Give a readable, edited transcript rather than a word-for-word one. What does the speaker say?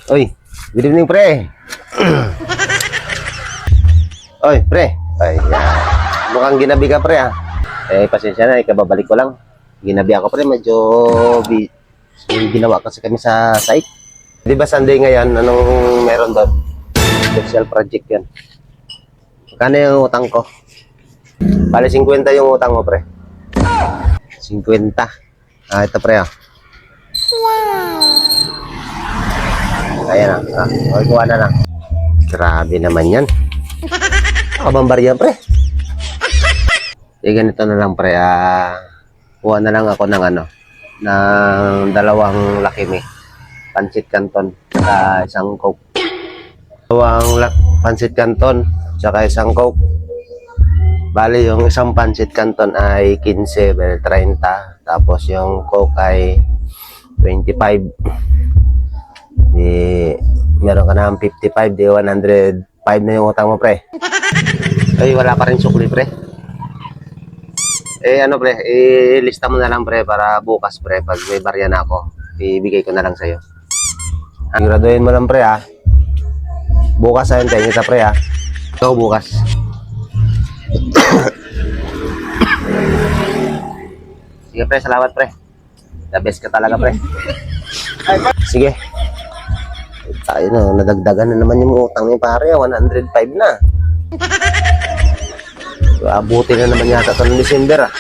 Oy, good evening, pre. Oy, pre. Ay, mukhang ginabi ka, pre, ah. Pasensya na, ikababalik ko lang. Ginabi ako, pre. Medyo may ginawa kasi kami sa site. Di ba Sunday ngayon? Anong meron doon? Special project yan. Magkano yung utang ko? Bale, 50 yung utang mo, pre. 50. Ito, pre, ah. Ayan na. Okay, kuha na lang. Grabe naman yan. Kabambar yan, pre. Ganito na lang, pre. Kuha na lang ako ng ng dalawang Lucky Me. Pancit Canton. Saka isang Coke. Dalawang Pancit Canton. Saka isang Coke. Bali, yung isang Pancit Canton ay 15, 30. Tapos yung Coke ay 25. Meron ka na ng 55, di 105 na yung utang mo, pre. Ay, wala pa rin sukli, pre. Pre, ilista mo na lang, pre, para bukas, pre, pag may barya na ako, ibigay ko na lang sa'yo. Siguraduhin mo lang, pre, ha. Bukas, tayo kita, pre, ha. Ikaw, bukas. Sige, pre, salamat, pre. The best ka talaga, pre. Sige. Tayo na, nadagdagan na naman yung utang ni pare, 105 na. Abuti na naman yata ito ng December, ah.